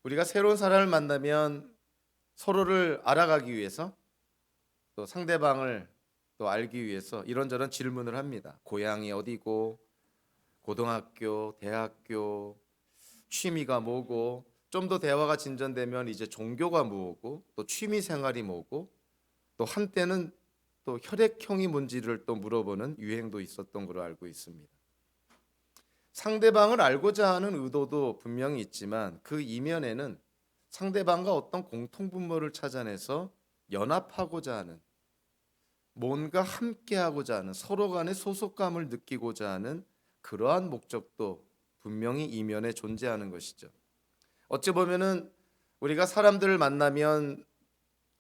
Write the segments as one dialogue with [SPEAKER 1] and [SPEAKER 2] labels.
[SPEAKER 1] 우리가 새로운 사람을 만나면 서로를 알아가기 위해서 또 상대방을 또 알기 위해서 이런저런 질문을 합니다. 고향이 어디고, 고등학교, 대학교, 취미가 뭐고, 좀 더 대화가 진전되면 이제 종교가 뭐고, 또 취미 생활이 뭐고, 또 한때는 또 혈액형이 뭔지를 또 물어보는 유행도 있었던 걸로 알고 있습니다. 상대방을 알고자 하는 의도도 분명히 있지만 그 이면에는 상대방과 어떤 공통분모를 찾아내서 연합하고자 하는, 뭔가 함께하고자 하는, 서로 간의 소속감을 느끼고자 하는 그러한 목적도 분명히 이면에 존재하는 것이죠. 어찌 보면은 우리가 사람들을 만나면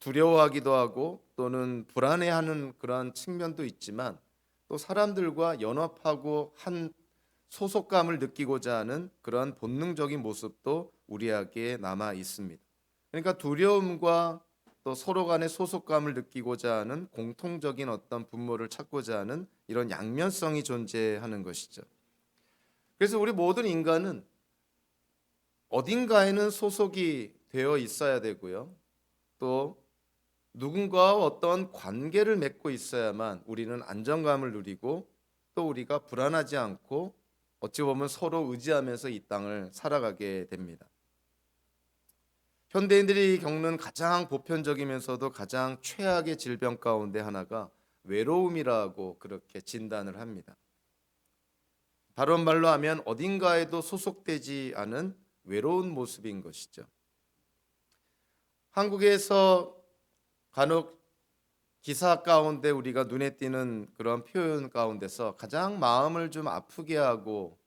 [SPEAKER 1] 두려워하기도 하고 또는 불안해하는 그러한 측면도 있지만, 또 사람들과 연합하고 한 소속감을 느끼고자 하는 그러한 본능적인 모습도 우리에게 남아 있습니다. 그러니까 두려움과 또 서로 간의 소속감을 느끼고자 하는 공통적인 어떤 분모를 찾고자 하는 이런 양면성이 존재하는 것이죠. 그래서 우리 모든 인간은 어딘가에는 소속이 되어 있어야 되고요. 또 누군가와 어떤 관계를 맺고 있어야만 우리는 안정감을 누리고 또 우리가 불안하지 않고 어찌 보면 서로 의지하면서 이 땅을 살아가게 됩니다. 현대인들이 겪는 가장 보편적이면서도 가장 최악의 질병 가운데 하나가 외로움이라고 그렇게 진단을 합니다. 다른 말로 하면 어딘가에도 소속되지 않은 외로운 모습인 것이죠. 한국에서 간혹 기사 가운데 우리가 눈에 띄는 그런 표현 가운데서 가장 마음을 좀 아프게 하고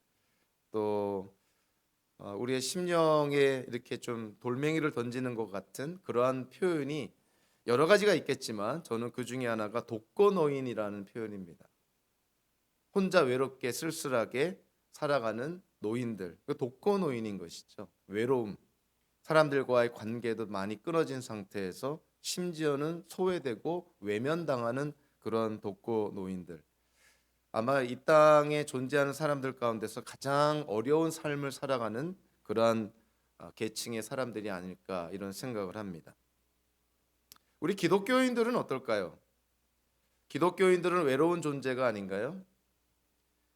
[SPEAKER 1] 또 우리의 심령에 이렇게 좀 돌멩이를 던지는 것 같은 그러한 표현이 여러 가지가 있겠지만 저는 그 중에 하나가 독거노인이라는 표현입니다. 혼자 외롭게 쓸쓸하게 살아가는 노인들, 그 독거노인인 것이죠. 외로움, 사람들과의 관계도 많이 끊어진 상태에서 심지어는 소외되고 외면당하는 그런 독거노인들. 아마 이 땅에 존재하는 사람들 가운데서 가장 어려운 삶을 살아가는 그러한 계층의 사람들이 아닐까 이런 생각을 합니다. 우리 기독교인들은 어떨까요? 기독교인들은 외로운 존재가 아닌가요?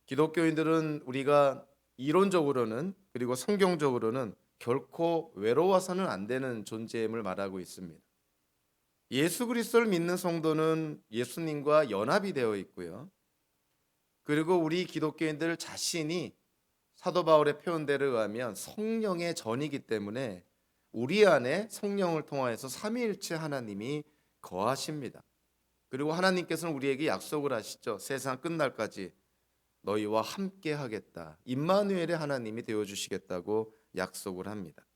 [SPEAKER 1] 기독교인들은 우리가 이론적으로는 그리고 성경적으로는 결코 외로워서는 안 되는 존재임을 말하고 있습니다. 예수 그리스도를 믿는 성도는 예수님과 연합이 되어 있고요. 그리고 우리 기독교인들 자신이 사도 바울의 표현대로 의하면 성령의 전이기 때문에 우리 안에 성령을 통하여서 삼위일체 하나님이 거하십니다. 그리고 하나님께서는 우리에게 약속을 하시죠. 세상 끝날까지 너희와 함께 하겠다. 임마누엘의 하나님이 되어 주시겠다고 약속을 합니다.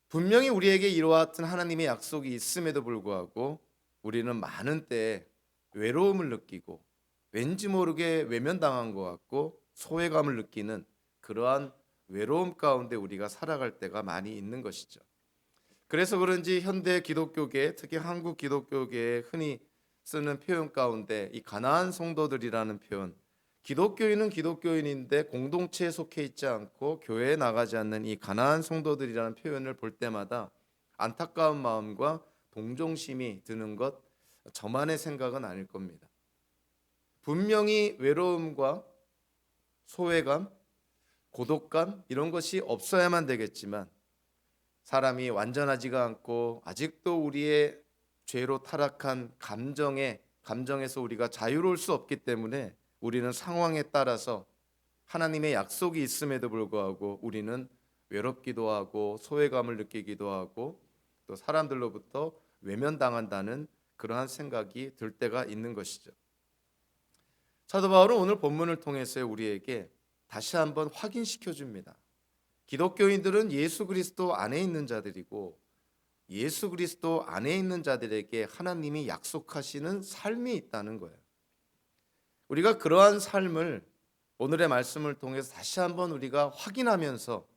[SPEAKER 1] 분명히 우리에게 이와 같은 하나님의 약속이 있음에도 불구하고 우리는 많은 때에 외로움을 느끼고 왠지 모르게 외면당한 것 같고 소외감을 느끼는 그러한 외로움 가운데 우리가 살아갈 때가 많이 있는 것이죠. 그래서 그런지 현대 기독교계, 특히 한국 기독교계에 흔히 쓰는 표현 가운데 이 가나안 성도들이라는 표현, 기독교인은 기독교인인데 공동체에 속해 있지 않고 교회에 나가지 않는 이 가나안 성도들이라는 표현을 볼 때마다 안타까운 마음과 동정심이 드는 것 저만의 생각은 아닐 겁니다. 분명히 외로움과 소외감, 고독감 이런 것이 없어야만 되겠지만 사람이 완전하지가 않고 아직도 우리의 죄로 타락한 감정에서 우리가 자유로울 수 없기 때문에 우리는 상황에 따라서 하나님의 약속이 있음에도 불구하고 우리는 외롭기도 하고 소외감을 느끼기도 하고 또 사람들로부터 외면당한다는 그러한 생각이 들 때가 있는 것이죠. 사도 바울은 오늘 본문을 통해서 우리에게 다시 한번 확인시켜 줍니다. 기독교인들은 예수 그리스도 안에 있는 자들이고 예수 그리스도 안에 있는 자들에게 하나님이 약속하시는 삶이 있다는 거예요. 우리가 그러한 삶을 오늘의 말씀을 통해서 다시 한번 우리가 확인하면서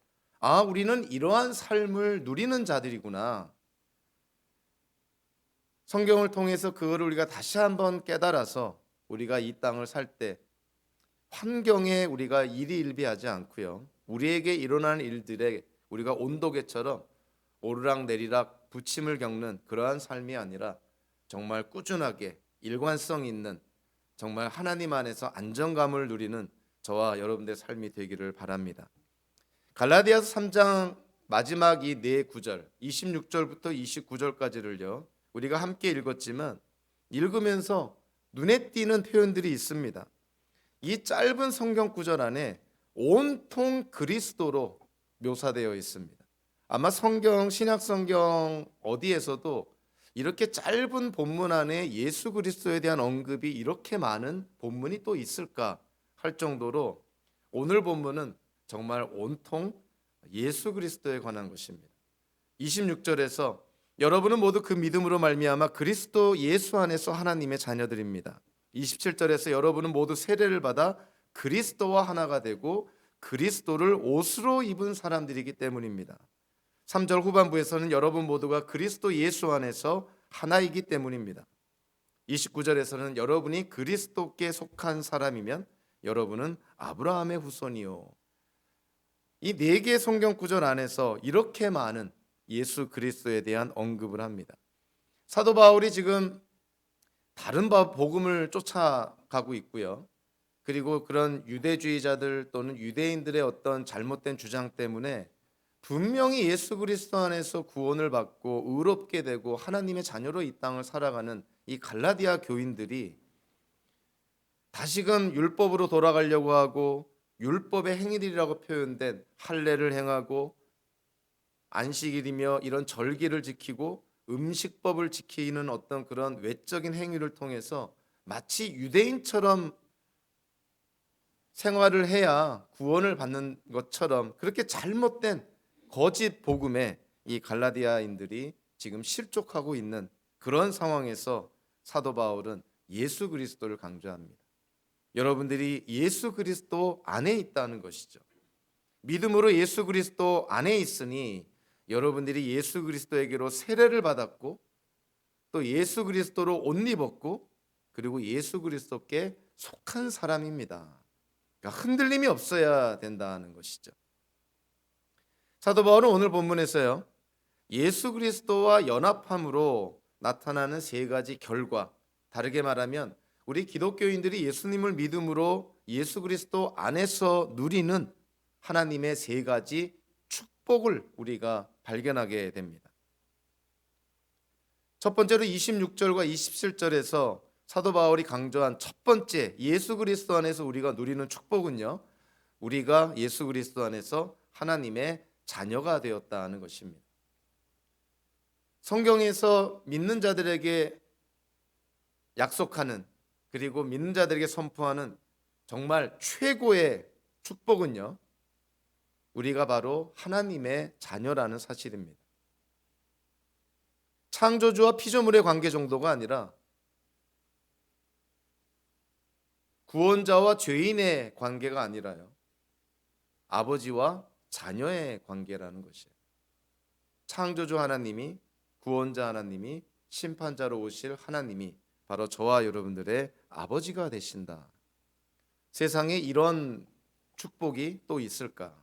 [SPEAKER 1] 우리는 이러한 삶을 누리는 자들이구나. 성경을 통해서 그거를 우리가 다시 한번 깨달아서 우리가 이 땅을 살 때 환경에 우리가 일희일비하지 않고요. 우리에게 일어나는 일들에 우리가 온도계처럼 오르락내리락 부침을 겪는 그러한 삶이 아니라 정말 꾸준하게 일관성 있는 정말 하나님 안에서 안정감을 누리는 저와 여러분들의 삶이 되기를 바랍니다. 갈라디아서 3장 마지막 이 네 구절 26절부터 29절까지를요 우리가 함께 읽었지만 읽으면서 눈에 띄는 표현들이 있습니다. 이 짧은 성경 구절 안에 온통 그리스도로 묘사되어 있습니다. 아마 성경 신약 성경 어디에서도 이렇게 짧은 본문 안에 예수 그리스도에 대한 언급이 이렇게 많은 본문이 또 있을까 할 정도로 오늘 본문은 정말 온통 예수 그리스도에 관한 것입니다. 26절에서 여러분은 모두 그 믿음으로 말미암아 그리스도 예수 안에서 하나님의 자녀들입니다. 27절에서 여러분은 모두 세례를 받아 그리스도와 하나가 되고 그리스도를 옷으로 입은 사람들이기 때문입니다. 3절 후반부에서는 여러분 모두가 그리스도 예수 안에서 하나이기 때문입니다. 29절에서는 여러분이 그리스도께 속한 사람이면 여러분은 아브라함의 후손이요. 이 네 개의 성경 구절 안에서 이렇게 많은 예수 그리스도에 대한 언급을 합니다. 사도 바울이 지금 다른 복음을 쫓아가고 있고요. 그리고 그런 유대주의자들 또는 유대인들의 어떤 잘못된 주장 때문에 분명히 예수 그리스도 안에서 구원을 받고 의롭게 되고 하나님의 자녀로 이 땅을 살아가는 이 갈라디아 교인들이 다시금 율법으로 돌아가려고 하고 율법의 행위들이라고 표현된 할례를 행하고 안식일이며 이런 절기를 지키고 음식법을 지키는 어떤 그런 외적인 행위를 통해서 마치 유대인처럼 생활을 해야 구원을 받는 것처럼 그렇게 잘못된 거짓 복음에 이 갈라디아인들이 지금 실족하고 있는 그런 상황에서 사도 바울은 예수 그리스도를 강조합니다. 여러분들이 예수 그리스도 안에 있다는 것이죠. 믿음으로 예수 그리스도 안에 있으니 여러분들이 예수 그리스도에게로 세례를 받았고 또 예수 그리스도로 옷 입었고 그리고 예수 그리스도께 속한 사람입니다. 그러니까 흔들림이 없어야 된다는 것이죠. 사도 바울은 오늘 본문에서요. 예수 그리스도와 연합함으로 나타나는 세 가지 결과, 다르게 말하면 우리 기독교인들이 예수님을 믿음으로 예수 그리스도 안에서 누리는 하나님의 세 가지 축복을 우리가 발견하게 됩니다. 첫 번째로 26절과 27절에서 사도 바울이 강조한 첫 번째 예수 그리스도 안에서 우리가 누리는 축복은요. 우리가 예수 그리스도 안에서 하나님의 자녀가 되었다는 것입니다. 성경에서 믿는 자들에게 약속하는 그리고 믿는 자들에게 선포하는 정말 최고의 축복은요. 우리가 바로 하나님의 자녀라는 사실입니다. 창조주와 피조물의 관계 정도가 아니라 구원자와 죄인의 관계가 아니라요. 아버지와 자녀의 관계라는 것이에요. 창조주 하나님이 구원자 하나님이 심판자로 오실 하나님이 바로 저와 여러분들의 아버지가 되신다. 세상에 이런 축복이 또 있을까?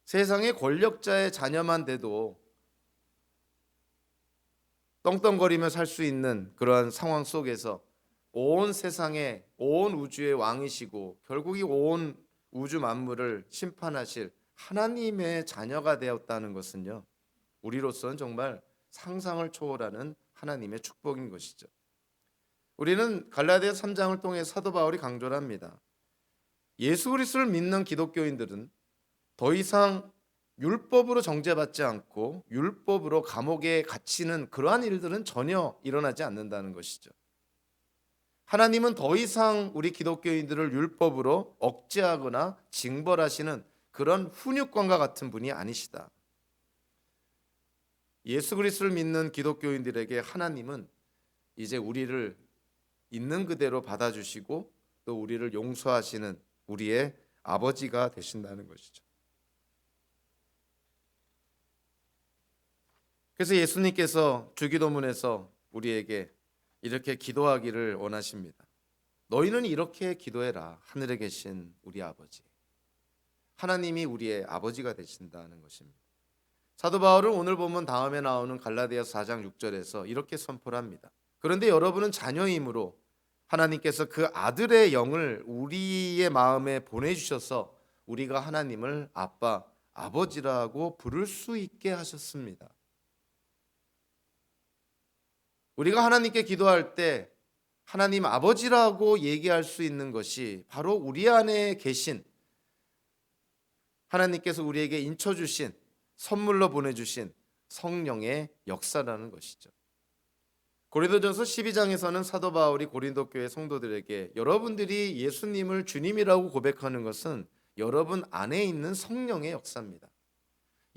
[SPEAKER 1] 세상의 권력자의 자녀만 돼도 떵떵거리며 살 수 있는 그러한 상황 속에서 온 세상의 온 우주의 왕이시고 결국 이 온 우주 만물을 심판하실 하나님의 자녀가 되었다는 것은요. 우리로서는 정말 상상을 초월하는 하나님의 축복인 것이죠. 우리는 갈라디아 3장을 통해 사도 바울이 강조를 합니다. 예수 그리스도를 믿는 기독교인들은 더 이상 율법으로 정죄받지 않고 율법으로 감옥에 갇히는 그러한 일들은 전혀 일어나지 않는다는 것이죠. 하나님은 더 이상 우리 기독교인들을 율법으로 억제하거나 징벌하시는 그런 훈육관과 같은 분이 아니시다. 예수 그리스도를 믿는 기독교인들에게 하나님은 이제 우리를 있는 그대로 받아주시고 또 우리를 용서하시는 우리의 아버지가 되신다는 것이죠. 그래서 예수님께서 주기도문에서 우리에게 이렇게 기도하기를 원하십니다. 너희는 이렇게 기도해라. 하늘에 계신 우리 아버지. 하나님이 우리의 아버지가 되신다는 것입니다. 사도 바울은 오늘 보면 다음에 나오는 갈라디아서 4장 6절에서 이렇게 선포를 합니다. 그런데 여러분은 자녀이므로 하나님께서 그 아들의 영을 우리의 마음에 보내주셔서 우리가 하나님을 아빠, 아버지라고 부를 수 있게 하셨습니다. 우리가 하나님께 기도할 때 하나님 아버지라고 얘기할 수 있는 것이 바로 우리 안에 계신 하나님께서 우리에게 인쳐주신 선물로 보내주신 성령의 역사라는 것이죠. 고린도전서 12장에서는 사도 바울이 고린도 교회 성도들에게 여러분들이 예수님을 주님이라고 고백하는 것은 여러분 안에 있는 성령의 역사입니다.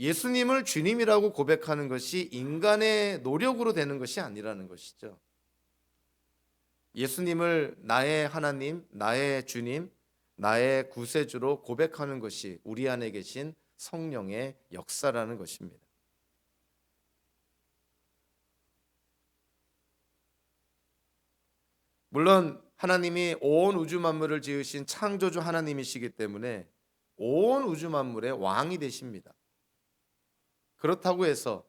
[SPEAKER 1] 예수님을 주님이라고 고백하는 것이 인간의 노력으로 되는 것이 아니라는 것이죠. 예수님을 나의 하나님, 나의 주님, 나의 구세주로 고백하는 것이 우리 안에 계신 성령의 역사라는 것입니다. 물론 하나님이 온 우주 만물을 지으신 창조주 하나님이시기 때문에 온 우주 만물의 왕이 되십니다. 그렇다고 해서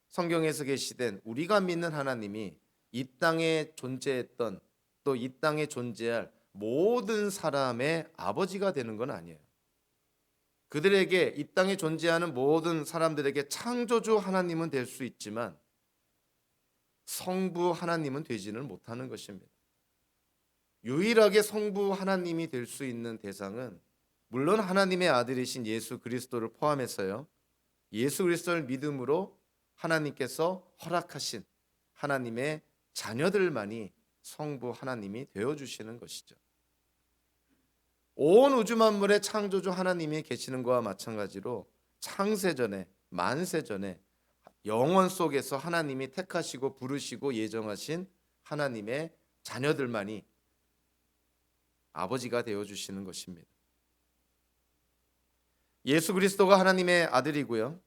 [SPEAKER 1] 성경에서 계시된 우리가 믿는 하나님이 이 땅에 존재했던 또 이 땅에 존재할 모든 사람의 아버지가 되는 건 아니에요. 그들에게 이 땅에 존재하는 모든 사람들에게 창조주 하나님은 될 수 있지만 성부 하나님은 되지는 못하는 것입니다. 유일하게 성부 하나님이 될 수 있는 대상은 물론 하나님의 아들이신 예수 그리스도를 포함해서요. 예수 그리스도를 믿음으로 하나님께서 허락하신 하나님의 자녀들만이 성부 하나님이 되어주시는 것이죠. 온 우주 만물의 창조주 하나님이 계시는 것과 마찬가지로 창세전에 만세전에 영원 속에서 하나님이 택하시고 부르시고 예정하신 하나님의 자녀들만이 아버지가 되어주시는 것입니다. 예수 그리스도가 하나님의 아들이고요.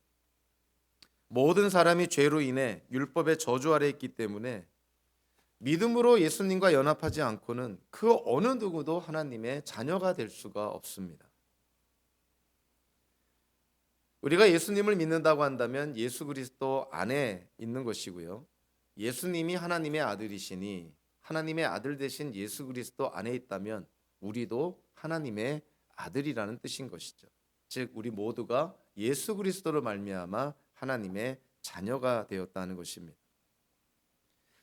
[SPEAKER 1] 모든 사람이 죄로 인해 율법의 저주 아래 있기 때문에 믿음으로 예수님과 연합하지 않고는 그 어느 누구도 하나님의 자녀가 될 수가 없습니다. 우리가 예수님을 믿는다고 한다면 예수 그리스도 안에 있는 것이고요. 예수님이 하나님의 아들이시니 하나님의 아들 되신 예수 그리스도 안에 있다면 우리도 하나님의 아들이라는 뜻인 것이죠. 즉 우리 모두가 예수 그리스도로 말미암아 하나님의 자녀가 되었다는 것입니다.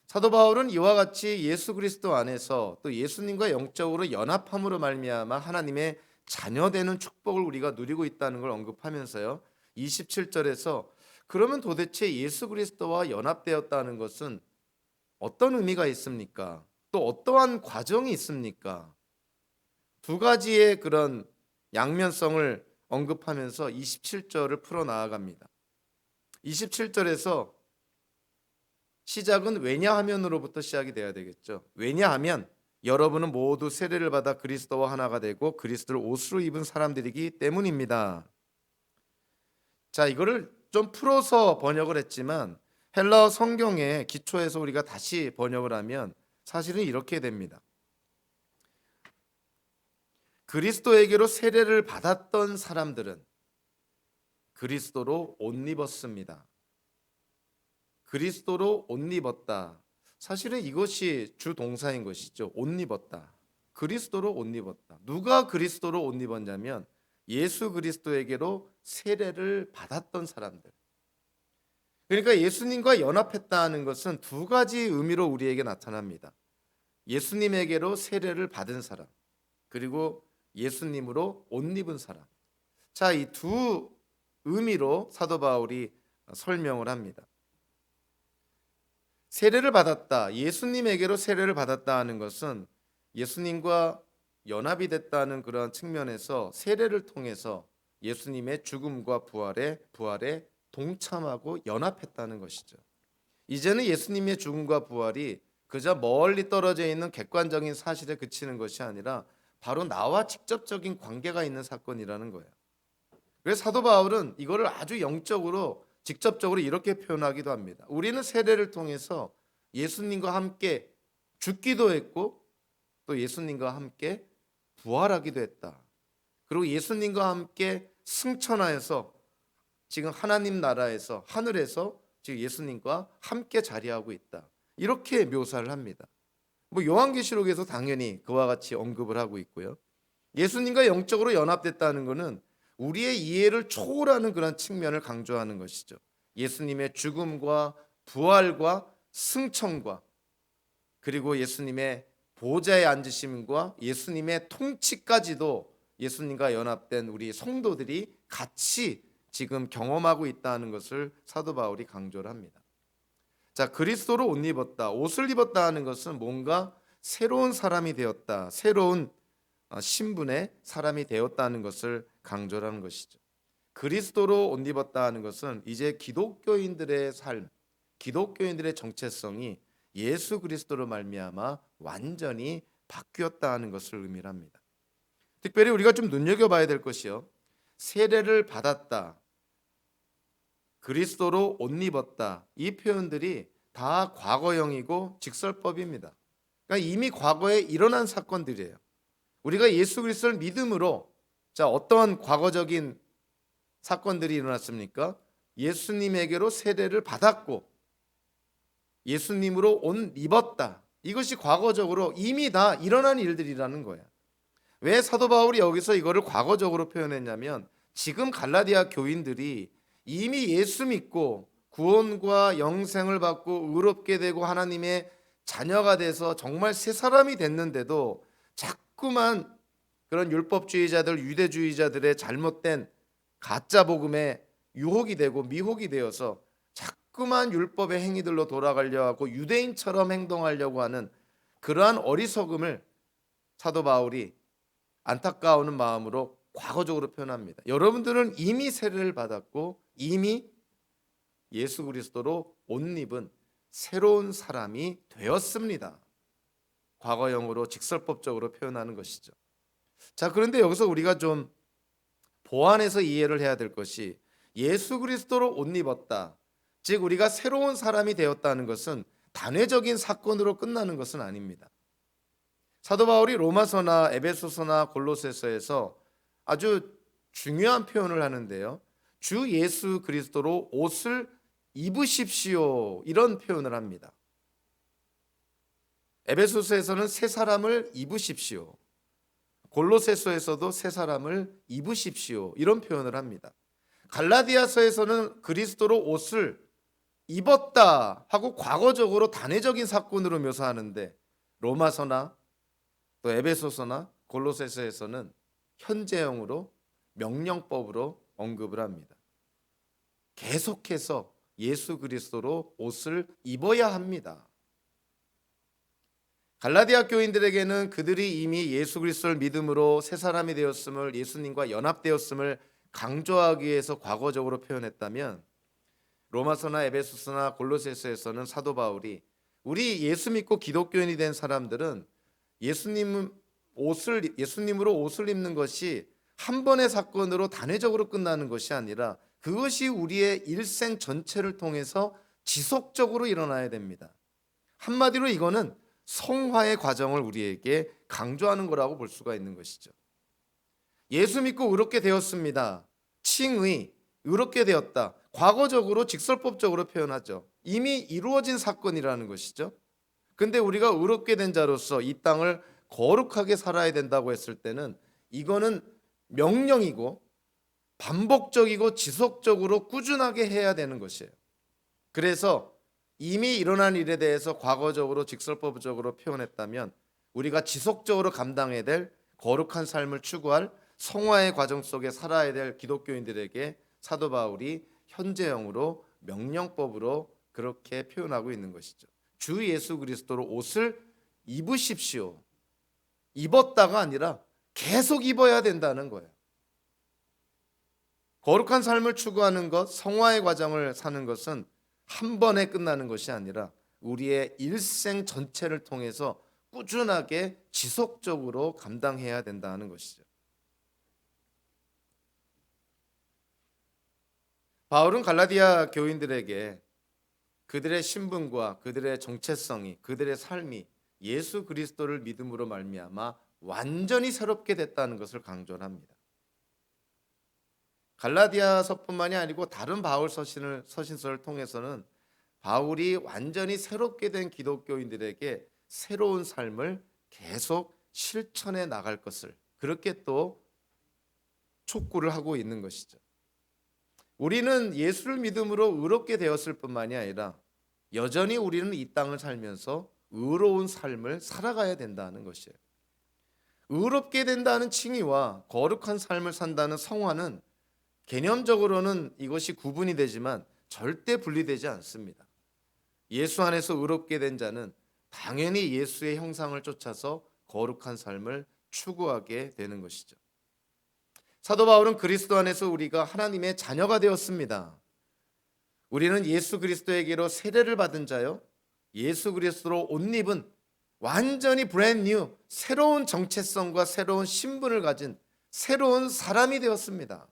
[SPEAKER 1] 사도 바울은 이와 같이 예수 그리스도 안에서 또 예수님과 영적으로 연합함으로 말미암아 하나님의 자녀되는 축복을 우리가 누리고 있다는 걸 언급하면서요. 27절에서 그러면 도대체 예수 그리스도와 연합되었다는 것은 어떤 의미가 있습니까? 또 어떠한 과정이 있습니까? 두 가지의 그런 양면성을 언급하면서 27절을 풀어 나아갑니다. 27절에서 시작은 왜냐하면으로부터 시작이 돼야 되겠죠. 왜냐하면 여러분은 모두 세례를 받아 그리스도와 하나가 되고 그리스도를 옷으로 입은 사람들이기 때문입니다. 자, 이거를 좀 풀어서 번역을 했지만 헬라어 성경의 기초에서 우리가 다시 번역을 하면 사실은 이렇게 됩니다. 그리스도에게로 세례를 받았던 사람들은 그리스도로 옷 입었습니다. 그리스도로 옷 입었다. 사실은 이것이 주 동사인 것이죠. 옷 입었다. 그리스도로 옷 입었다. 누가 그리스도로 옷 입었냐면 예수 그리스도에게로 세례를 받았던 사람들. 그러니까 예수님과 연합했다는 것은 두 가지 의미로 우리에게 나타납니다. 예수님에게로 세례를 받은 사람, 그리고 예수님으로 옷 입은 사람. 자, 이 두 의미로 사도 바울이 설명을 합니다. 세례를 받았다, 예수님에게로 세례를 받았다 하는 것은 예수님과 연합이 됐다는 그런 측면에서 세례를 통해서 예수님의 죽음과 부활에 동참하고 연합했다는 것이죠. 이제는 예수님의 죽음과 부활이 그저 멀리 떨어져 있는 객관적인 사실에 그치는 것이 아니라 바로 나와 직접적인 관계가 있는 사건이라는 거예요. 그래서 사도 바울은 이거를 아주 영적으로 직접적으로 이렇게 표현하기도 합니다. 우리는 세례를 통해서 예수님과 함께 죽기도 했고 또 예수님과 함께 부활하기도 했다. 그리고 예수님과 함께 승천하여서 지금 하나님 나라에서 하늘에서 지금 예수님과 함께 자리하고 있다. 이렇게 묘사를 합니다. 뭐 요한계시록에서 당연히 그와 같이 언급을 하고 있고요. 예수님과 영적으로 연합됐다는 것은 우리의 이해를 초월하는 그런 측면을 강조하는 것이죠. 예수님의 죽음과 부활과 승천과 그리고 예수님의 보좌에 앉으심과 예수님의 통치까지도 예수님과 연합된 우리 성도들이 같이 지금 경험하고 있다는 것을 사도 바울이 강조를 합니다. 자, 그리스도로 옷 입었다. 옷을 입었다 하는 것은 뭔가 새로운 사람이 되었다. 새로운 신분의 사람이 되었다는 것을 강조하는 것이죠. 그리스도로 옷 입었다 하는 것은 이제 기독교인들의 삶, 기독교인들의 정체성이 예수 그리스도로 말미암아 완전히 바뀌었다 하는 것을 의미합니다. 특별히 우리가 좀 눈여겨봐야 될 것이요, 세례를 받았다, 그리스도로 옷 입었다, 이 표현들이 다 과거형이고 직설법입니다. 그러니까 이미 과거에 일어난 사건들이에요. 우리가 예수 그리스도를 믿음으로, 자, 어떤 과거적인 사건들이 일어났습니까? 예수님에게로 세례를 받았고 예수님으로 옷 입었다. 이것이 과거적으로 이미 다 일어난 일들이라는 거예요. 왜 사도 바울이 여기서 이거를 과거적으로 표현했냐면, 지금 갈라디아 교인들이 이미 예수 믿고 구원과 영생을 받고 의롭게 되고 하나님의 자녀가 돼서 정말 새 사람이 됐는데도 자꾸만 그런 율법주의자들, 유대주의자들의 잘못된 가짜 복음에 유혹이 되고 미혹이 되어서 자꾸만 율법의 행위들로 돌아가려 하고 유대인처럼 행동하려고 하는 그러한 어리석음을 사도 바울이 안타까워하는 마음으로 과거적으로 표현합니다. 여러분들은 이미 세례를 받았고 이미 예수 그리스도로 옷 입은 새로운 사람이 되었습니다. 과거형으로 직설법적으로 표현하는 것이죠. 자, 그런데 여기서 우리가 좀 보완해서 이해를 해야 될 것이, 예수 그리스도로 옷 입었다, 즉 우리가 새로운 사람이 되었다는 것은 단회적인 사건으로 끝나는 것은 아닙니다. 사도 바울이 로마서나 에베소서나 골로새서에서 아주 중요한 표현을 하는데요, 주 예수 그리스도로 옷을 입으십시오, 이런 표현을 합니다. 에베소서에서는 새 사람을 입으십시오, 골로새서에서도 새 사람을 입으십시오, 이런 표현을 합니다. 갈라디아서에서는 그리스도로 옷을 입었다 하고 과거적으로 단회적인 사건으로 묘사하는데, 로마서나 또 에베소서나 골로새서에서는 현재형으로 명령법으로 언급을 합니다. 계속해서 예수 그리스도로 옷을 입어야 합니다. 갈라디아 교인들에게는 그들이 이미 예수 그리스도를 믿음으로 새 사람이 되었음을, 예수님과 연합되었음을 강조하기 위해서 과거적으로 표현했다면, 로마서나 에베소서나 골로새서에서는 사도 바울이 우리 예수 믿고 기독교인이 된 사람들은 예수님으로 옷을 입는 것이 한 번의 사건으로 단회적으로 끝나는 것이 아니라 그것이 우리의 일생 전체를 통해서 지속적으로 일어나야 됩니다. 한마디로 이거는 성화의 과정을 우리에게 강조하는 거라고 볼 수가 있는 것이죠. 예수 믿고 의롭게 되었습니다. 칭의, 의롭게 되었다. 과거적으로 직설법적으로 표현하죠. 이미 이루어진 사건이라는 것이죠. 근데 우리가 의롭게 된 자로서 이 땅을 거룩하게 살아야 된다고 했을 때는 이거는 명령이고 반복적이고 지속적으로 꾸준하게 해야 되는 것이에요. 그래서 이미 일어난 일에 대해서 과거적으로 직설법적으로 표현했다면, 우리가 지속적으로 감당해야 될 거룩한 삶을 추구할 성화의 과정 속에 살아야 될 기독교인들에게 사도 바울이 현재형으로 명령법으로 그렇게 표현하고 있는 것이죠. 주 예수 그리스도로 옷을 입으십시오. 입었다가 아니라 계속 입어야 된다는 거예요. 거룩한 삶을 추구하는 것, 성화의 과정을 사는 것은 한 번에 끝나는 것이 아니라 우리의 일생 전체를 통해서 꾸준하게 지속적으로 감당해야 된다는 것이죠. 바울은 갈라디아 교인들에게 그들의 신분과 그들의 정체성이, 그들의 삶이 예수 그리스도를 믿음으로 말미암아 완전히 새롭게 됐다는 것을 강조합니다. 갈라디아서뿐만이 아니고 다른 바울 서신서를 통해서는 바울이 완전히 새롭게 된 기독교인들에게 새로운 삶을 계속 실천해 나갈 것을 그렇게 또 촉구를 하고 있는 것이죠. 우리는 예수를 믿음으로 의롭게 되었을 뿐만이 아니라 여전히 우리는 이 땅을 살면서 의로운 삶을 살아가야 된다는 것이에요. 의롭게 된다는 칭의와 거룩한 삶을 산다는 성화는 개념적으로는 이것이 구분이 되지만 절대 분리되지 않습니다. 예수 안에서 의롭게 된 자는 당연히 예수의 형상을 쫓아서 거룩한 삶을 추구하게 되는 것이죠. 사도 바울은 그리스도 안에서 우리가 하나님의 자녀가 되었습니다. 우리는 예수 그리스도에게로 세례를 받은 자요, 예수 그리스도로 옷 입은 완전히 브랜드 뉴 새로운 정체성과 새로운 신분을 가진 새로운 사람이 되었습니다.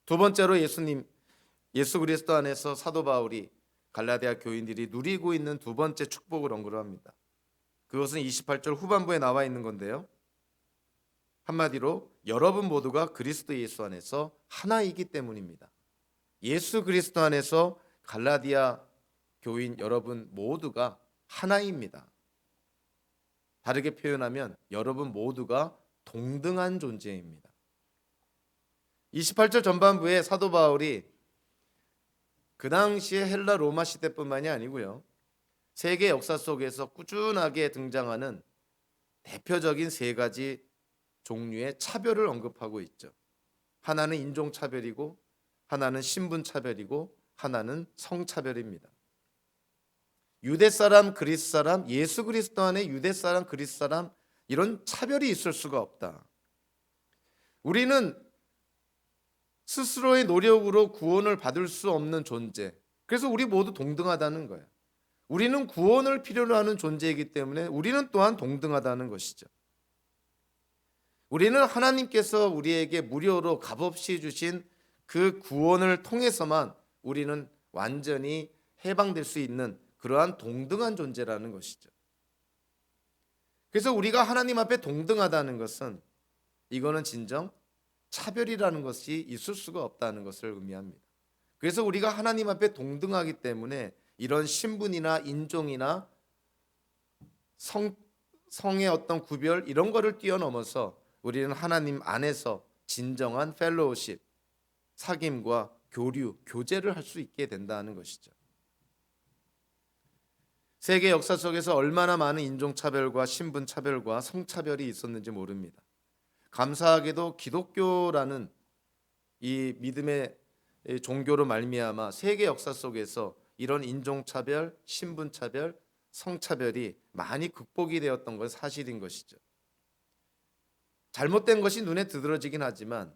[SPEAKER 1] 두 번째로 예수 그리스도 안에서 사도 바울이 갈라디아 교인들이 누리고 있는 두 번째 축복을 언급을 합니다. 그것은 28절 후반부에 나와 있는 건데요. 한마디로 여러분 모두가 그리스도 예수 안에서 하나이기 때문입니다. 예수 그리스도 안에서 갈라디아 교인 여러분 모두가 하나입니다. 다르게 표현하면 여러분 모두가 동등한 존재입니다. 28절 전반부에 사도 바울이 그 당시에 헬라 로마 시대뿐만이 아니고요, 세계 역사 속에서 꾸준하게 등장하는 대표적인 세 가지 종류의 차별을 언급하고 있죠. 하나는 인종차별이고, 하나는 신분차별이고, 하나는 성차별입니다. 유대 사람, 그리스 사람, 예수 그리스도 안에 유대 사람, 그리스 사람, 이런 차별이 있을 수가 없다. 우리는 스스로의 노력으로 구원을 받을 수 없는 존재. 그래서 우리 모두 동등하다는 거예요. 우리는 구원을 필요로 하는 존재이기 때문에 우리는 또한 동등하다는 것이죠. 우리는 하나님께서 우리에게 무료로 값없이 주신 그 구원을 통해서만 우리는 완전히 해방될 수 있는 그러한 동등한 존재라는 것이죠. 그래서 우리가 하나님 앞에 동등하다는 것은 이거는 진정 차별이라는 것이 있을 수가 없다는 것을 의미합니다. 그래서 우리가 하나님 앞에 동등하기 때문에 이런 신분이나 인종이나 성의 어떤 구별 이런 거를 뛰어넘어서 우리는 하나님 안에서 진정한 펠로우십, 사귐과 교류, 교제를 할 수 있게 된다는 것이죠. 세계 역사 속에서 얼마나 많은 인종차별과 신분차별과 성차별이 있었는지 모릅니다. 감사하게도 기독교라는 이 믿음의 종교로 말미암아 세계 역사 속에서 이런 인종차별, 신분차별, 성차별이 많이 극복이 되었던 건 사실인 것이죠. 잘못된 것이 눈에 두드러지긴 하지만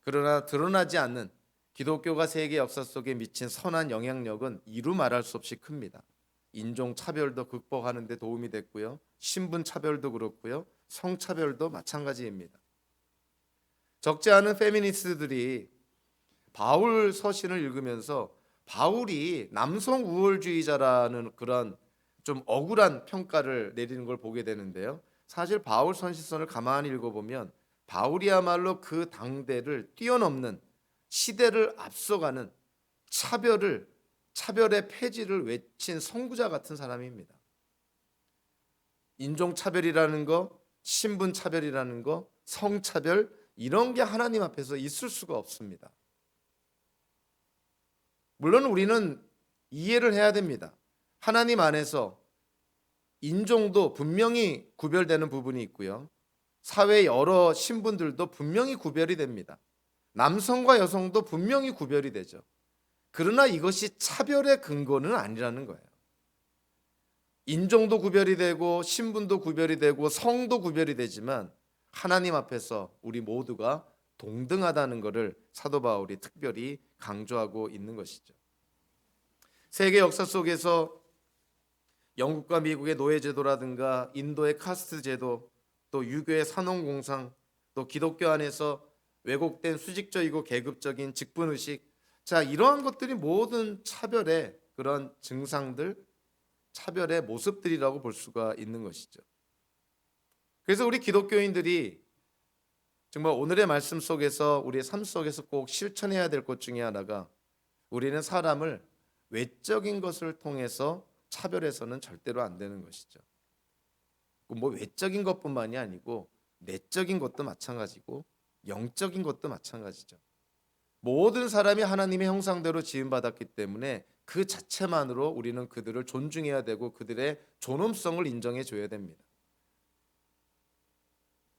[SPEAKER 1] 그러나 드러나지 않는 기독교가 세계 역사 속에 미친 선한 영향력은 이루 말할 수 없이 큽니다. 인종차별도 극복하는 데 도움이 됐고요, 신분차별도 그렇고요, 성차별도 마찬가지입니다. 적지 않은 페미니스트들이 바울 서신을 읽으면서 바울이 남성 우월주의자라는 그런 좀 억울한 평가를 내리는 걸 보게 되는데요. 사실 바울 서신서를 가만히 읽어보면 바울이야말로 그 당대를 뛰어넘는 시대를 앞서가는 차별의 폐지를 외친 선구자 같은 사람입니다. 인종차별이라는 거, 신분차별이라는 거, 성차별 이런 게 하나님 앞에서 있을 수가 없습니다. 물론 우리는 이해를 해야 됩니다. 하나님 안에서 인종도 분명히 구별되는 부분이 있고요, 사회의 여러 신분들도 분명히 구별이 됩니다. 남성과 여성도 분명히 구별이 되죠. 그러나 이것이 차별의 근거는 아니라는 거예요. 인종도 구별이 되고 신분도 구별이 되고 성도 구별이 되지만 하나님 앞에서 우리 모두가 동등하다는 것을 사도 바울이 특별히 강조하고 있는 것이죠. 세계 역사 속에서 영국과 미국의 노예제도라든가 인도의 카스트 제도, 또 유교의 산업공상, 또 기독교 안에서 왜곡된 수직적이고 계급적인 직분의식, 자 이러한 것들이 모든 차별의 그런 증상들, 차별의 모습들이라고 볼 수가 있는 것이죠. 그래서 우리 기독교인들이 정말 오늘의 말씀 속에서 우리의 삶 속에서 꼭 실천해야 될 것 중에 하나가 우리는 사람을 외적인 것을 통해서 차별해서는 절대로 안 되는 것이죠. 뭐 외적인 것뿐만이 아니고 내적인 것도 마찬가지고 영적인 것도 마찬가지죠. 모든 사람이 하나님의 형상대로 지음받았기 때문에 그 자체만으로 우리는 그들을 존중해야 되고 그들의 존엄성을 인정해 줘야 됩니다.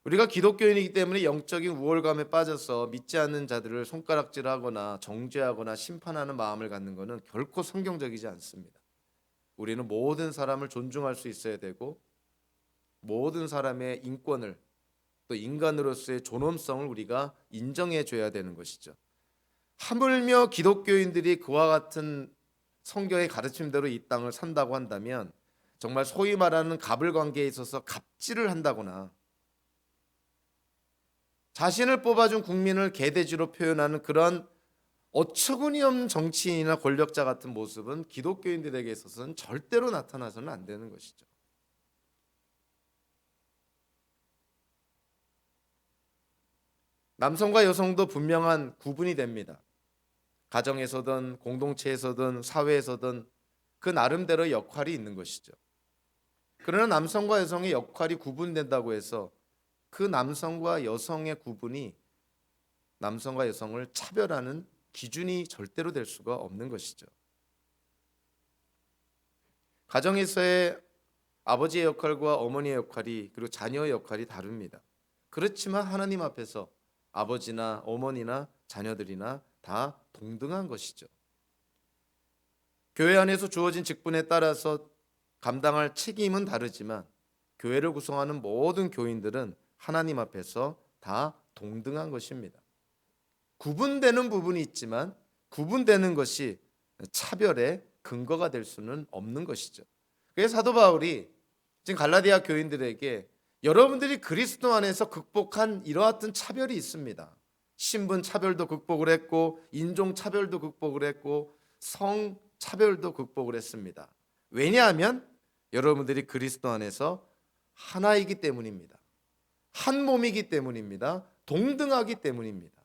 [SPEAKER 1] 우리가 기독교인이기 때문에 영적인 우월감에 빠져서 믿지 않는 자들을 손가락질하거나 정죄하거나 심판하는 마음을 갖는 것은 결코 성경적이지 않습니다. 우리는 모든 사람을 존중할 수 있어야 되고 모든 사람의 인권을 또 인간으로서의 존엄성을 우리가 인정해 줘야 되는 것이죠. 하물며 기독교인들이 그와 같은 성경의 가르침대로 이 땅을 산다고 한다면 정말 소위 말하는 갑을 관계에 있어서 갑질을 한다거나 자신을 뽑아준 국민을 개돼지로 표현하는 그런 어처구니 없는 정치인이나 권력자 같은 모습은 기독교인들에게 있어서는 절대로 나타나서는 안 되는 것이죠. 남성과 여성도 분명한 구분이 됩니다. 가정에서든 공동체에서든 사회에서든 그 나름대로 역할이 있는 것이죠. 그러나 남성과 여성의 역할이 구분된다고 해서 그 남성과 여성의 구분이 남성과 여성을 차별하는 기준이 절대로 될 수가 없는 것이죠. 가정에서의 아버지의 역할과 어머니의 역할이 그리고 자녀의 역할이 다릅니다. 그렇지만 하나님 앞에서 아버지나 어머니나 자녀들이나 다 동등한 것이죠. 교회 안에서 주어진 직분에 따라서 감당할 책임은 다르지만 교회를 구성하는 모든 교인들은 하나님 앞에서 다 동등한 것입니다. 구분되는 부분이 있지만 구분되는 것이 차별의 근거가 될 수는 없는 것이죠. 그래서 사도 바울이 지금 갈라디아 교인들에게 여러분들이 그리스도 안에서 극복한 이러한 차별이 있습니다. 신분 차별도 극복을 했고 인종 차별도 극복을 했고 성 차별도 극복을 했습니다. 왜냐하면 여러분들이 그리스도 안에서 하나이기 때문입니다. 한 몸이기 때문입니다. 동등하기 때문입니다.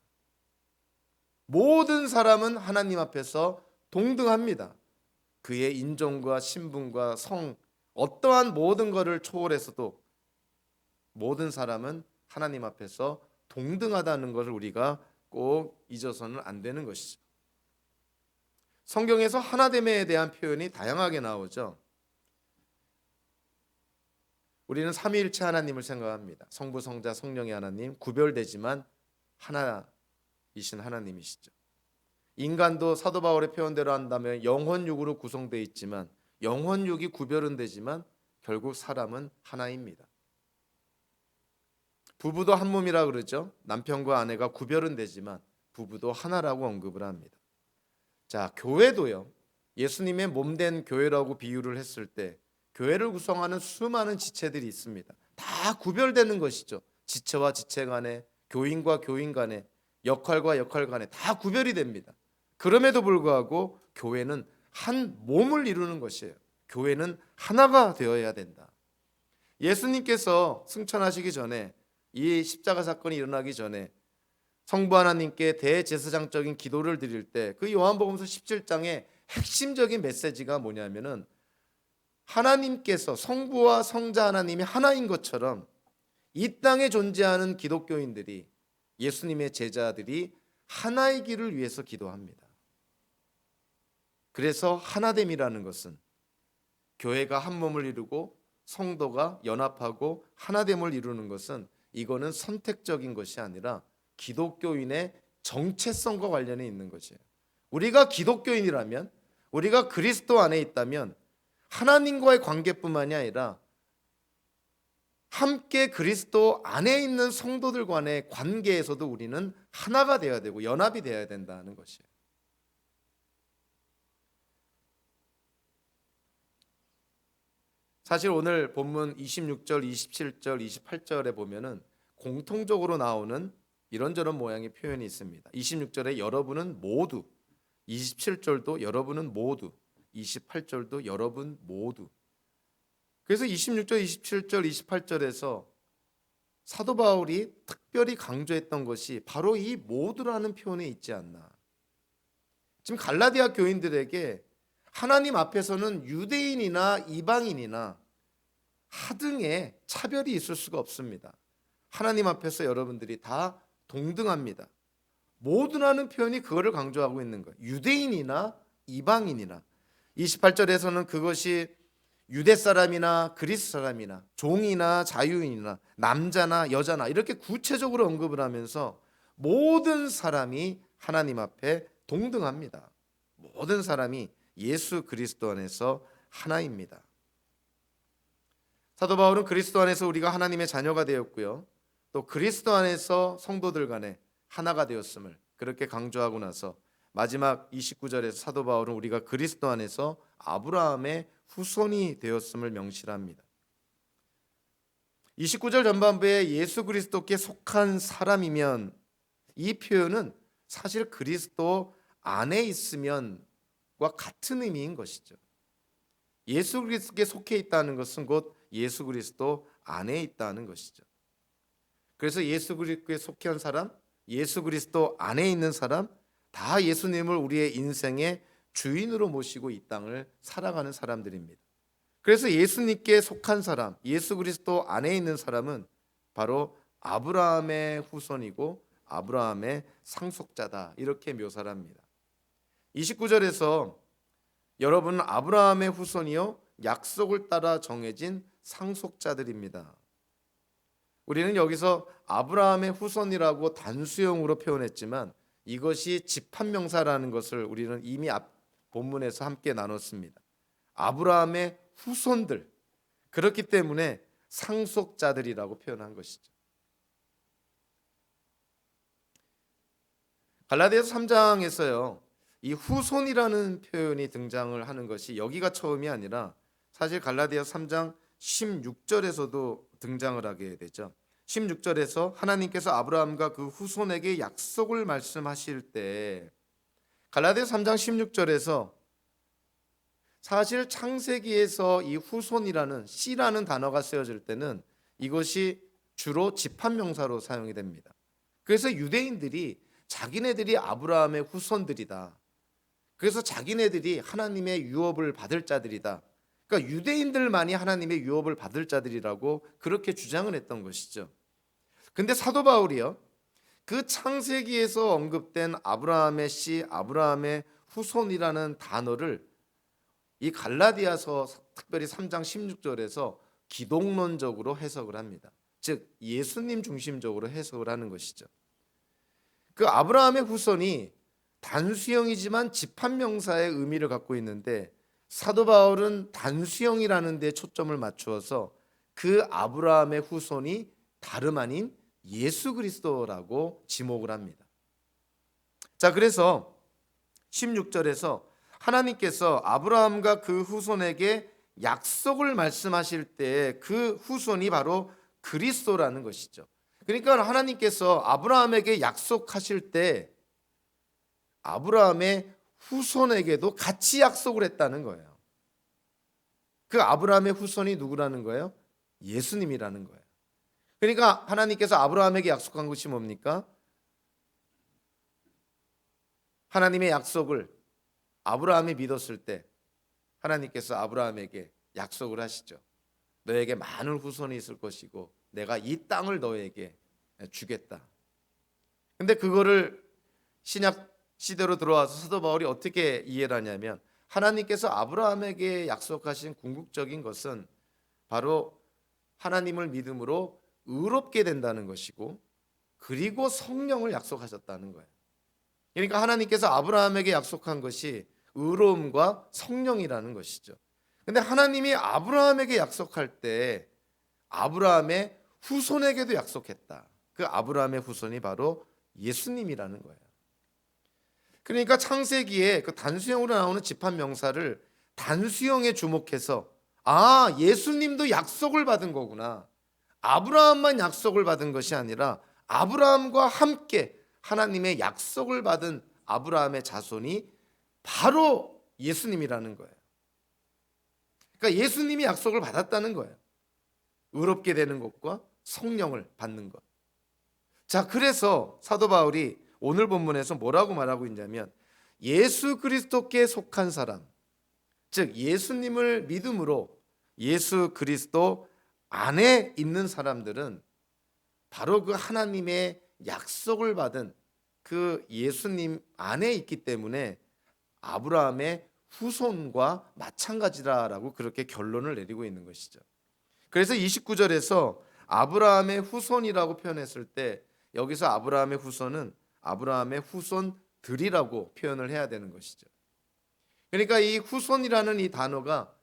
[SPEAKER 1] 모든 사람은 하나님 앞에서 동등합니다. 그의 인종과 신분과 성 어떠한 모든 것을 초월해서도 모든 사람은 하나님 앞에서 동등하다는 것을 우리가 꼭 잊어서는 안 되는 것이죠. 성경에서 하나됨에 대한 표현이 다양하게 나오죠. 우리는 삼위일체 하나님을 생각합니다. 성부, 성자, 성령의 하나님 구별되지만 하나이신 하나님이시죠. 인간도 사도 바울의 표현대로 한다면 영혼육으로 구성되어 있지만 영혼육이 구별은 되지만 결국 사람은 하나입니다. 부부도 한 몸이라 그러죠. 남편과 아내가 구별은 되지만 부부도 하나라고 언급을 합니다. 자, 교회도요. 예수님의 몸된 교회라고 비유를 했을 때 교회를 구성하는 수많은 지체들이 있습니다. 다 구별되는 것이죠. 지체와 지체 간에, 교인과 교인 간에, 역할과 역할 간에 다 구별이 됩니다. 그럼에도 불구하고 교회는 한 몸을 이루는 것이에요. 교회는 하나가 되어야 된다. 예수님께서 승천하시기 전에 이 십자가 사건이 일어나기 전에 성부 하나님께 대제사장적인 기도를 드릴 때 그 요한복음서 17장의 핵심적인 메시지가 뭐냐면은 하나님께서 성부와 성자 하나님이 하나인 것처럼 이 땅에 존재하는 기독교인들이 예수님의 제자들이 하나이기를 위해서 기도합니다. 그래서 하나됨이라는 것은 교회가 한 몸을 이루고 성도가 연합하고 하나됨을 이루는 것은 이거는 선택적인 것이 아니라 기독교인의 정체성과 관련이 있는 것이에요. 우리가 기독교인이라면 우리가 그리스도 안에 있다면 하나님과의 관계뿐만이 아니라 함께 그리스도 안에 있는 성도들 간의 관계에서도 우리는 하나가 되어야 되고 연합이 되어야 된다는 것이에요. 사실 오늘 본문 26절, 27절, 28절에 보면은 공통적으로 나오는 이런저런 모양의 표현이 있습니다. 26절에 여러분은 모두, 27절도 여러분은 모두, 28절도 여러분 모두. 그래서 26절, 27절, 28절에서 사도 바울이 특별히 강조했던 것이 바로 이 모두라는 표현에 있지 않나. 지금 갈라디아 교인들에게 하나님 앞에서는 유대인이나 이방인이나 하등의 차별이 있을 수가 없습니다. 하나님 앞에서 여러분들이 다 동등합니다. 모두라는 표현이 그거를 강조하고 있는 거예요. 유대인이나 이방인이나. 28절에서는 그것이 유대 사람이나 그리스 사람이나 종이나 자유인이나 남자나 여자나 이렇게 구체적으로 언급을 하면서 모든 사람이 하나님 앞에 동등합니다. 모든 사람이 예수 그리스도 안에서 하나입니다. 사도 바울은 그리스도 안에서 우리가 하나님의 자녀가 되었고요, 또 그리스도 안에서 성도들 간에 하나가 되었음을 그렇게 강조하고 나서 마지막 29절에서 사도 바울은 우리가 그리스도 안에서 아브라함의 후손이 되었음을 명시합니다. 29절 전반부에 예수 그리스도께 속한 사람이면, 이 표현은 사실 그리스도 안에 있으면과 같은 의미인 것이죠. 예수 그리스도께 속해 있다는 것은 곧 예수 그리스도 안에 있다는 것이죠. 그래서 예수 그리스도에 속해 한 사람, 예수 그리스도 안에 있는 사람, 다 예수님을 우리의 인생의 주인으로 모시고 이 땅을 살아가는 사람들입니다. 그래서 예수님께 속한 사람, 예수 그리스도 안에 있는 사람은 바로 아브라함의 후손이고 아브라함의 상속자다, 이렇게 묘사를 합니다. 29절에서 여러분은 아브라함의 후손이요 약속을 따라 정해진 상속자들입니다. 우리는 여기서 아브라함의 후손이라고 단수형으로 표현했지만 이것이 집합명사라는 것을 우리는 이미 앞 본문에서 함께 나눴습니다. 아브라함의 후손들, 그렇기 때문에 상속자들이라고 표현한 것이죠. 갈라디아서 3장에서요 이 후손이라는 표현이 등장을 하는 것이 여기가 처음이 아니라 사실 갈라디아서 3장 16절에서도 등장을 하게 되죠. 16절에서 하나님께서 아브라함과 그 후손에게 약속을 말씀하실 때 갈라디아서 3장 16절에서 사실 창세기에서 이 후손이라는 씨라는 단어가 쓰여질 때는 이것이 주로 집합명사로 사용이 됩니다. 그래서 유대인들이 자기네들이 아브라함의 후손들이다, 그래서 자기네들이 하나님의 유업을 받을 자들이다, 그러니까 유대인들만이 하나님의 유업을 받을 자들이라고 그렇게 주장을 했던 것이죠. 근데 사도 바울이요 그 창세기에서 언급된 아브라함의 씨, 아브라함의 후손이라는 단어를 이 갈라디아서 특별히 3장 16절에서 기독론적으로 해석을 합니다. 즉 예수님 중심적으로 해석을 하는 것이죠. 그 아브라함의 후손이 단수형이지만 집합명사의 의미를 갖고 있는데 사도 바울은 단수형이라는 데 초점을 맞추어서 그 아브라함의 후손이 다름 아닌 예수 그리스도라고 지목을 합니다. 자, 그래서 16절에서 하나님께서 아브라함과 그 후손에게 약속을 말씀하실 때 그 후손이 바로 그리스도라는 것이죠. 그러니까 하나님께서 아브라함에게 약속하실 때 아브라함의 후손에게도 같이 약속을 했다는 거예요. 그 아브라함의 후손이 누구라는 거예요? 예수님이라는 거예요. 그러니까 하나님께서 아브라함에게 약속한 것이 뭡니까? 하나님의 약속을 아브라함이 믿었을 때 하나님께서 아브라함에게 약속을 하시죠. 너에게 많은 후손이 있을 것이고 내가 이 땅을 너에게 주겠다. 근데 그거를 신약 시대로 들어와서 사도 바울이 어떻게 이해를 하냐면 하나님께서 아브라함에게 약속하신 궁극적인 것은 바로 하나님을 믿음으로 의롭게 된다는 것이고 그리고 성령을 약속하셨다는 거예요. 그러니까 하나님께서 아브라함에게 약속한 것이 의로움과 성령이라는 것이죠. 근데 하나님이 아브라함에게 약속할 때 아브라함의 후손에게도 약속했다. 그 아브라함의 후손이 바로 예수님이라는 거예요. 그러니까 창세기에 그 단수형으로 나오는 집합명사를 단수형에 주목해서 아, 예수님도 약속을 받은 거구나. 아브라함만 약속을 받은 것이 아니라 아브라함과 함께 하나님의 약속을 받은 아브라함의 자손이 바로 예수님이라는 거예요. 그러니까 예수님이 약속을 받았다는 거예요. 의롭게 되는 것과 성령을 받는 것. 자, 그래서 사도 바울이 오늘 본문에서 뭐라고 말하고 있냐면 예수 그리스도께 속한 사람, 즉 예수님을 믿음으로 예수 그리스도 안에 있는 사람들은 바로 그 하나님의 약속을 받은 그 예수님 안에 있기 때문에 아브라함의 후손과 마찬가지다라고 그렇게 결론을 내리고 있는 것이죠. 그래서 29절에서 아브라함의 후손이라고 표현했을 때 여기서 아브라함의 후손은 아브라함의 후손들이라고 표현을 해야 되는 것이죠. 그러니까 이 후손이라는 이 단어가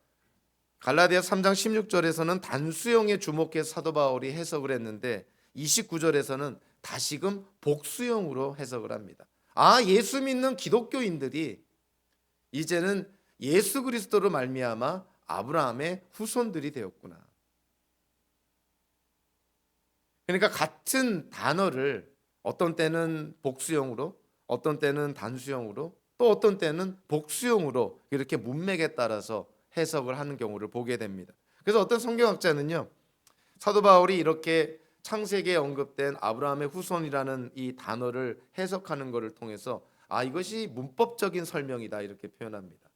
[SPEAKER 1] 갈라디아 3장 16절에서는 단수형에 주목해서 사도 바울이 해석을 했는데 29절에서는 다시금 복수형으로 해석을 합니다. 아, 예수 믿는 기독교인들이 이제는 예수 그리스도로 말미암아 아브라함의 후손들이 되었구나. 그러니까 같은 단어를 어떤 때는 복수형으로, 어떤 때는 단수형으로, 또 어떤 때는 복수형으로 이렇게 문맥에 따라서 해석을 하는 경우를 보게 됩니다. 그래서 어떤 성경학자는요, 사도 바울이 이렇게 창세기에 언급된 아브라함의 후손이라는 이 단어를 해석하는 것을 통해서 아, 이것이 문법적인 설명이다 이렇게 표현합니다.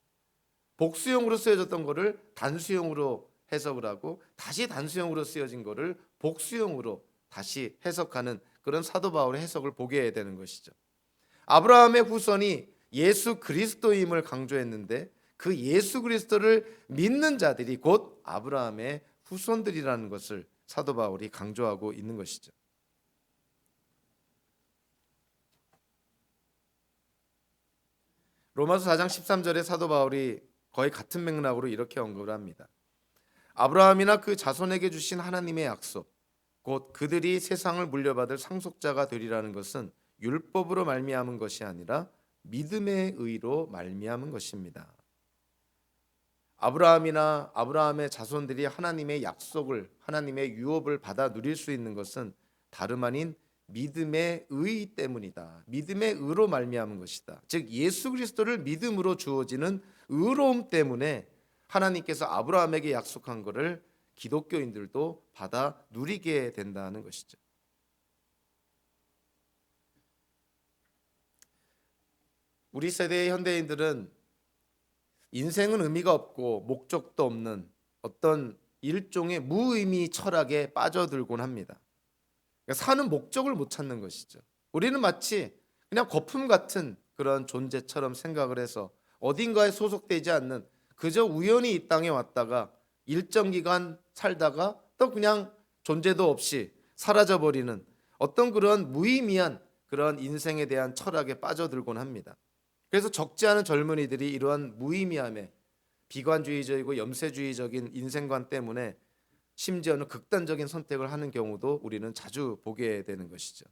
[SPEAKER 1] 복수형으로 쓰여졌던 것을 단수형으로 해석을 하고 다시 단수형으로 쓰여진 것을 복수형으로 다시 해석하는 그런 사도 바울의 해석을 보게 되는 것이죠. 아브라함의 후손이 예수 그리스도임을 강조했는데 그 예수 그리스도를 믿는 자들이 곧 아브라함의 후손들이라는 것을 사도 바울이 강조하고 있는 것이죠. 로마서 4장 13절에 사도 바울이 거의 같은 맥락으로 이렇게 언급을 합니다. 아브라함이나 그 자손에게 주신 하나님의 약속, 곧 그들이 세상을 물려받을 상속자가 되리라는 것은 율법으로 말미암은 것이 아니라 믿음의 의로 말미암은 것입니다. 아브라함이나 아브라함의 자손들이 하나님의 약속을, 하나님의 유업을 받아 누릴 수 있는 것은 다름 아닌 믿음의 의 때문이다. 믿음의 의로 말미암은 것이다. 즉 예수 그리스도를 믿음으로 주어지는 의로움 때문에 하나님께서 아브라함에게 약속한 것을 기독교인들도 받아 누리게 된다는 것이죠. 우리 세대의 현대인들은 인생은 의미가 없고 목적도 없는 어떤 일종의 무의미 철학에 빠져들곤 합니다. 그러니까 사는 목적을 못 찾는 것이죠. 우리는 마치 그냥 거품 같은 그런 존재처럼 생각을 해서 어딘가에 소속되지 않는 그저 우연히 이 땅에 왔다가 일정 기간 살다가 또 그냥 존재도 없이 사라져버리는 어떤 그런 무의미한 그런 인생에 대한 철학에 빠져들곤 합니다. 그래서 적지 않은 젊은이들이 이러한 무의미함에 비관주의적이고 염세주의적인 인생관 때문에 심지어는 극단적인 선택을 하는 경우도 우리는 자주 보게 되는 것이죠.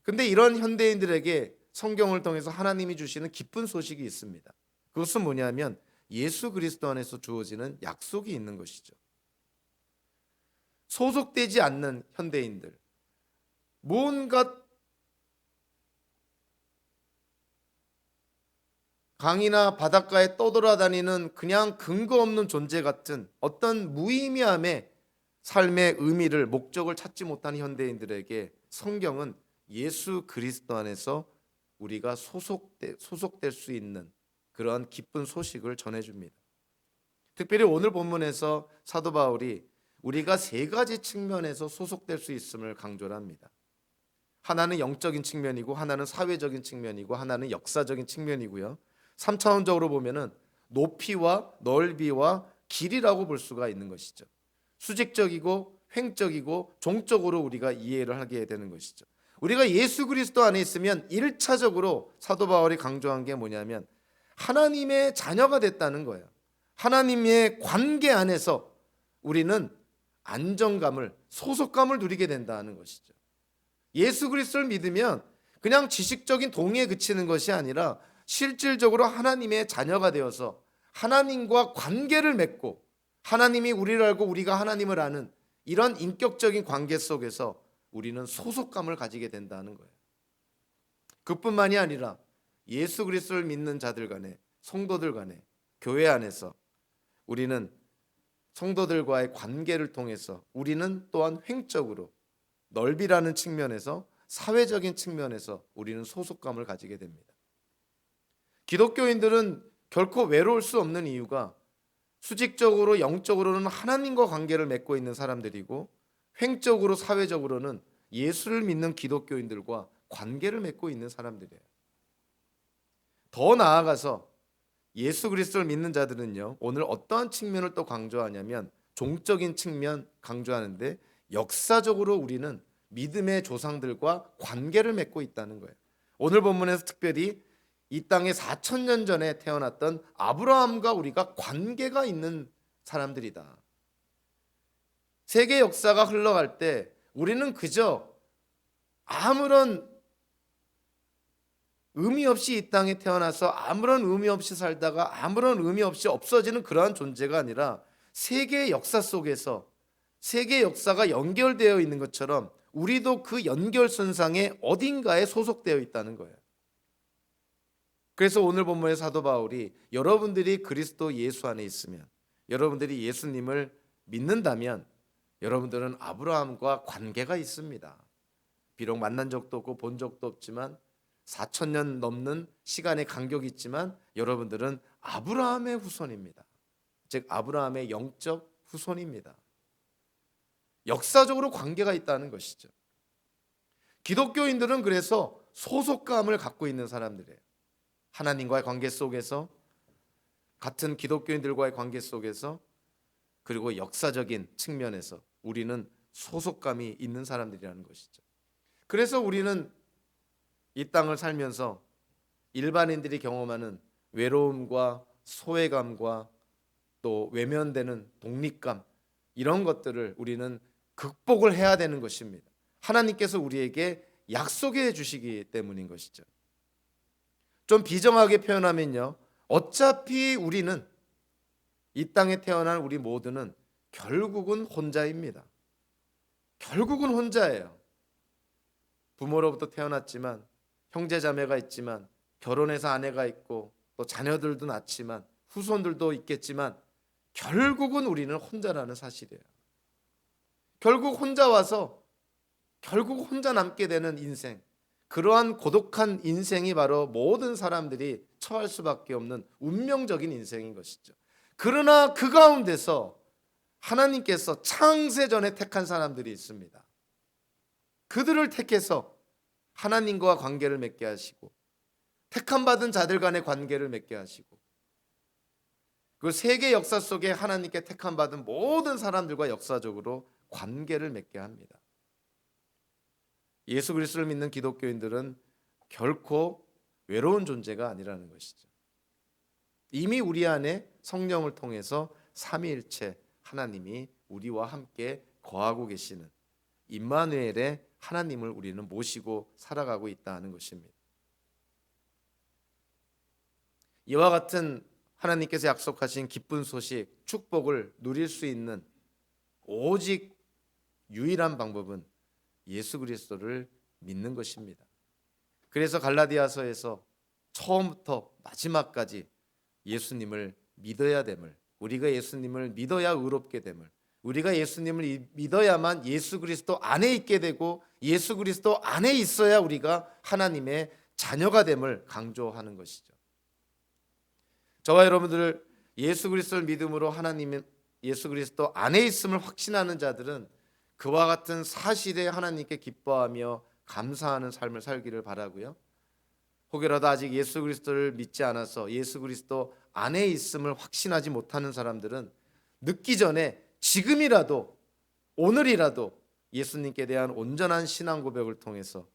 [SPEAKER 1] 근데 이런 현대인들에게 성경을 통해서 하나님이 주시는 기쁜 소식이 있습니다. 그것은 뭐냐면 예수 그리스도 안에서 주어지는 약속이 있는 것이죠. 소속되지 않는 현대인들, 무언가 강이나 바닷가에 떠돌아다니는 그냥 근거 없는 존재 같은 어떤 무의미함의 삶의 의미를, 목적을 찾지 못한 현대인들에게 성경은 예수 그리스도 안에서 우리가 소속될 수 있는 그런 기쁜 소식을 전해줍니다. 특별히 오늘 본문에서 사도 바울이 우리가 세 가지 측면에서 소속될 수 있음을 강조를 합니다. 하나는 영적인 측면이고, 하나는 사회적인 측면이고, 하나는 역사적인 측면이고요. 3차원적으로 보면은 높이와 넓이와 길이라고 볼 수가 있는 것이죠. 수직적이고 횡적이고 종적으로 우리가 이해를 하게 되는 것이죠. 우리가 예수 그리스도 안에 있으면 1차적으로 사도 바울이 강조한 게 뭐냐면 하나님의 자녀가 됐다는 거예요. 하나님의 관계 안에서 우리는 안정감을, 소속감을 누리게 된다는 것이죠. 예수 그리스도를 믿으면 그냥 지식적인 동의에 그치는 것이 아니라 실질적으로 하나님의 자녀가 되어서 하나님과 관계를 맺고 하나님이 우리를 알고 우리가 하나님을 아는 이런 인격적인 관계 속에서 우리는 소속감을 가지게 된다는 거예요. 그뿐만이 아니라 예수 그리스도를 믿는 자들 간에, 성도들 간에, 교회 안에서 우리는 성도들과의 관계를 통해서 우리는 또한 횡적으로 넓이라는 측면에서 사회적인 측면에서 우리는 소속감을 가지게 됩니다. 기독교인들은 결코 외로울 수 없는 이유가 수직적으로 영적으로는 하나님과 관계를 맺고 있는 사람들이고 횡적으로 사회적으로는 예수를 믿는 기독교인들과 관계를 맺고 있는 사람들이에요. 더 나아가서 예수 그리스도를 믿는 자들은요, 오늘 어떠한 측면을 또 강조하냐면 종적인 측면 강조하는데 역사적으로 우리는 믿음의 조상들과 관계를 맺고 있다는 거예요. 오늘 본문에서 특별히 이 땅에 4,000년 전에 태어났던 아브라함과 우리가 관계가 있는 사람들이다. 세계 역사가 흘러갈 때 우리는 그저 아무런 의미 없이 이 땅에 태어나서 아무런 의미 없이 살다가 아무런 의미 없이 없어지는 그러한 존재가 아니라 세계의 역사 속에서 세계 역사가 연결되어 있는 것처럼 우리도 그 연결선상에 어딘가에 소속되어 있다는 거예요. 그래서 오늘 본문의 사도 바울이 여러분들이 그리스도 예수 안에 있으면, 여러분들이 예수님을 믿는다면 여러분들은 아브라함과 관계가 있습니다. 비록 만난 적도 없고 본 적도 없지만 4,000년 넘는 시간의 간격이 있지만 여러분들은 아브라함의 후손입니다. 즉 아브라함의 영적 후손입니다. 역사적으로 관계가 있다는 것이죠. 기독교인들은 그래서 소속감을 갖고 있는 사람들이에요. 하나님과의 관계 속에서, 같은 기독교인들과의 관계 속에서, 그리고 역사적인 측면에서 우리는 소속감이 있는 사람들이라는 것이죠. 그래서 우리는 이 땅을 살면서 일반인들이 경험하는 외로움과 소외감과 또 외면되는 독립감, 이런 것들을 우리는 극복을 해야 되는 것입니다. 하나님께서 우리에게 약속해 주시기 때문인 것이죠. 좀 비정하게 표현하면요, 어차피 우리는 이 땅에 태어난 우리 모두는 결국은 혼자입니다. 결국은 혼자예요. 부모로부터 태어났지만, 형제 자매가 있지만, 결혼해서 아내가 있고 또 자녀들도 낳지만, 후손들도 있겠지만 결국은 우리는 혼자라는 사실이에요. 결국 혼자 와서 결국 혼자 남게 되는 인생, 그러한 고독한 인생이 바로 모든 사람들이 처할 수밖에 없는 운명적인 인생인 것이죠. 그러나 그 가운데서 하나님께서 창세전에 택한 사람들이 있습니다. 그들을 택해서 하나님과 관계를 맺게 하시고 택함받은 자들 간의 관계를 맺게 하시고 그 세계 역사 속에 하나님께 택함받은 모든 사람들과 역사적으로 관계를 맺게 합니다. 예수 그리스도를 믿는 기독교인들은 결코 외로운 존재가 아니라는 것이죠. 이미 우리 안에 성령을 통해서 삼위일체 하나님이 우리와 함께 거하고 계시는 임마누엘의 하나님을 우리는 모시고 살아가고 있다는 것입니다. 이와 같은 하나님께서 약속하신 기쁜 소식, 축복을 누릴 수 있는 오직 유일한 방법은 예수 그리스도를 믿는 것입니다. 그래서 갈라디아서에서 처음부터 마지막까지 예수님을 믿어야 됨을, 우리가 예수님을 믿어야 의롭게 됨을, 우리가 예수님을 믿어야만 예수 그리스도 안에 있게 되고 예수 그리스도 안에 있어야 우리가 하나님의 자녀가 됨을 강조하는 것이죠. 저와 여러분들 예수 그리스도를 믿음으로 하나님의 예수 그리스도 안에 있음을 확신하는 자들은 그와 같은 사실에 하나님께 기뻐하며 감사하는 삶을 살기를 바라고요. 혹여라도 아직 예수 그리스도를 믿지 않아서 예수 그리스도 안에 있음을 확신하지 못하는 사람들은 늦기 전에 지금이라도, 오늘이라도 예수님께 대한 온전한 신앙 고백을 통해서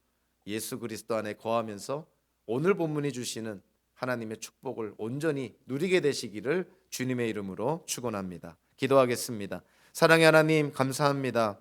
[SPEAKER 1] 예수 그리스도 안에 거하면서 오늘 본문이 주시는 하나님의 축복을 온전히 누리게 되시기를 주님의 이름으로 축원합니다. 기도하겠습니다. 사랑의 하나님, 감사합니다.